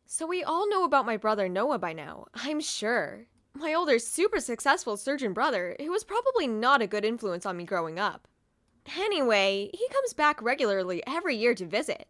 So we all know about my brother Noah by now, I'm sure. My older, super successful surgeon brother, who was probably not a good influence on me growing up. Anyway, he comes back regularly every year to visit.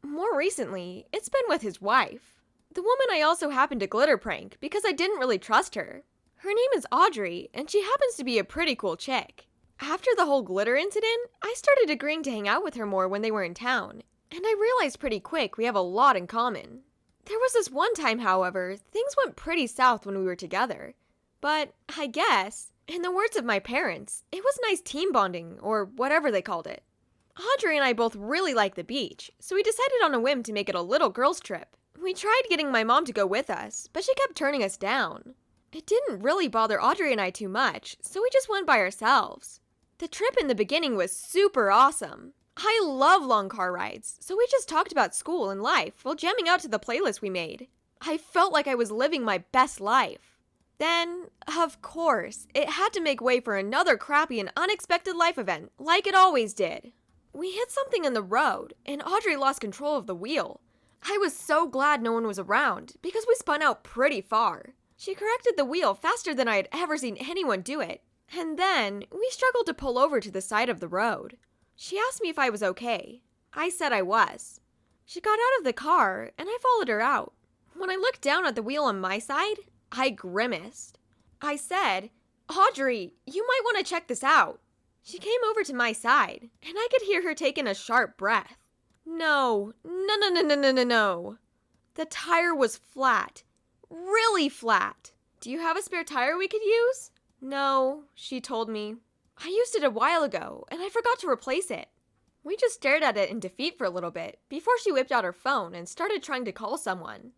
More recently, it's been with his wife. The woman I also happened to glitter prank because I didn't really trust her. Her name is Audrey, and she happens to be a pretty cool chick. After the whole glitter incident, I started agreeing to hang out with her more when they were in town, and I realized pretty quick we have a lot in common. There was this one time, however, things went pretty south when we were together. But I guess, in the words of my parents, it was nice team bonding, or whatever they called it. Audrey and I both really like the beach, so we decided on a whim to make it a little girls' trip. We tried getting my mom to go with us, but she kept turning us down. It didn't really bother Audrey and I too much, so we just went by ourselves. The trip in the beginning was super awesome. I love long car rides, so we just talked about school and life while jamming out to the playlist we made. I felt like I was living my best life. Then, of course, it had to make way for another crappy and unexpected life event, like it always did. We hit something in the road, and Audrey lost control of the wheel. I was so glad no one was around, because we spun out pretty far. She corrected the wheel faster than I had ever seen anyone do it, and then we struggled to pull over to the side of the road. She asked me if I was okay. I said I was. She got out of the car, and I followed her out. When I looked down at the wheel on my side, I grimaced. I said, "Audrey, you might want to check this out." She came over to my side, and I could hear her take in a sharp breath. No. The tire was flat. Really flat. "Do you have a spare tire we could use?" "No," she told me. "I used it a while ago, and I forgot to replace it." We just stared at it in defeat for a little bit before she whipped out her phone and started trying to call someone.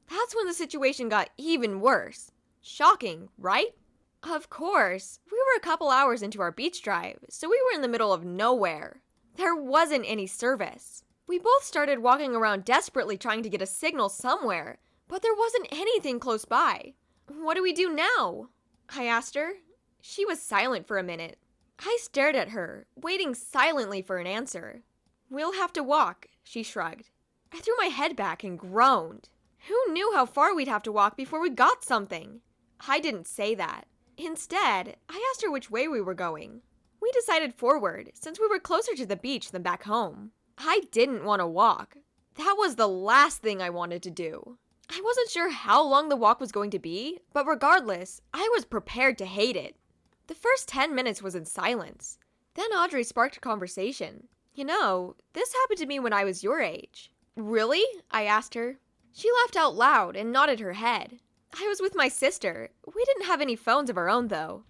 That's when the situation got even worse. Shocking, right? Of course, we were a couple hours into our beach drive, so we were in the middle of nowhere. There wasn't any service. We both started walking around desperately trying to get a signal somewhere, but there wasn't anything close by. "What do we do now?" I asked her. She was silent for a minute. I stared at her, waiting silently for an answer. "We'll have to walk," she shrugged. I threw my head back and groaned. Who knew how far we'd have to walk before we got something? I didn't say that. Instead, I asked her which way we were going. We decided forward, since we were closer to the beach than back home. I didn't want to walk. That was the last thing I wanted to do. I wasn't sure how long the walk was going to be, but regardless, I was prepared to hate it. The first 10 minutes was in silence. Then Audrey sparked a conversation. "You know, this happened to me when I was your age." "Really?" I asked her. She laughed out loud and nodded her head. "I was with my sister. We didn't have any phones of our own, though.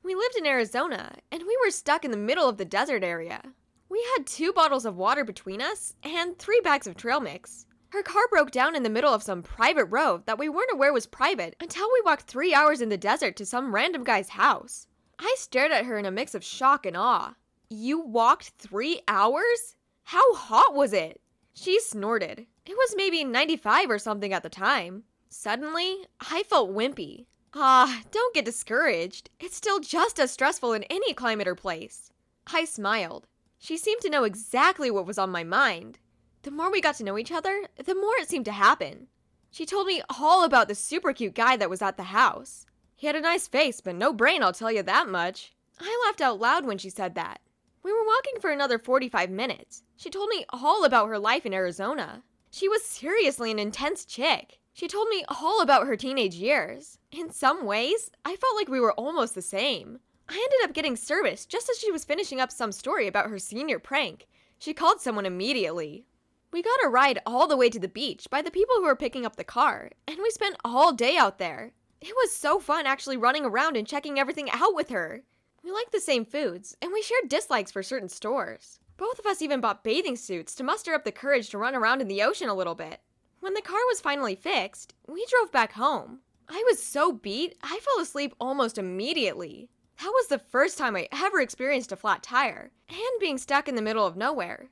We lived in Arizona, and we were stuck in the middle of the desert area. We had 2 bottles of water between us and 3 bags of trail mix. Her car broke down in the middle of some private road that we weren't aware was private until we walked 3 hours in the desert to some random guy's house." I stared at her in a mix of shock and awe. "You walked 3 hours? How hot was it?" She snorted. It was maybe 95 or something at the time. Suddenly, I felt wimpy. Don't get discouraged. It's still just as stressful in any climate or place. I smiled. She seemed to know exactly what was on my mind. The more we got to know each other, the more it seemed to happen. She told me all about the super cute guy that was at the house. He had a nice face, but no brain, I'll tell you that much. I laughed out loud when she said that. We were walking for another 45 minutes. She told me all about her life in Arizona. She was seriously an intense chick. She told me all about her teenage years. In some ways, I felt like we were almost the same. I ended up getting service just as she was finishing up some story about her senior prank. She called someone immediately. We got a ride all the way to the beach by the people who were picking up the car, and we spent all day out there. It was so fun actually running around and checking everything out with her. We liked the same foods, and we shared dislikes for certain stores. Both of us even bought bathing suits to muster up the courage to run around in the ocean a little bit. When the car was finally fixed, we drove back home. I was so beat, I fell asleep almost immediately. That was the first time I ever experienced a flat tire, and being stuck in the middle of nowhere.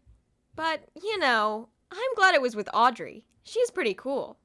But, I'm glad it was with Audrey. She's pretty cool.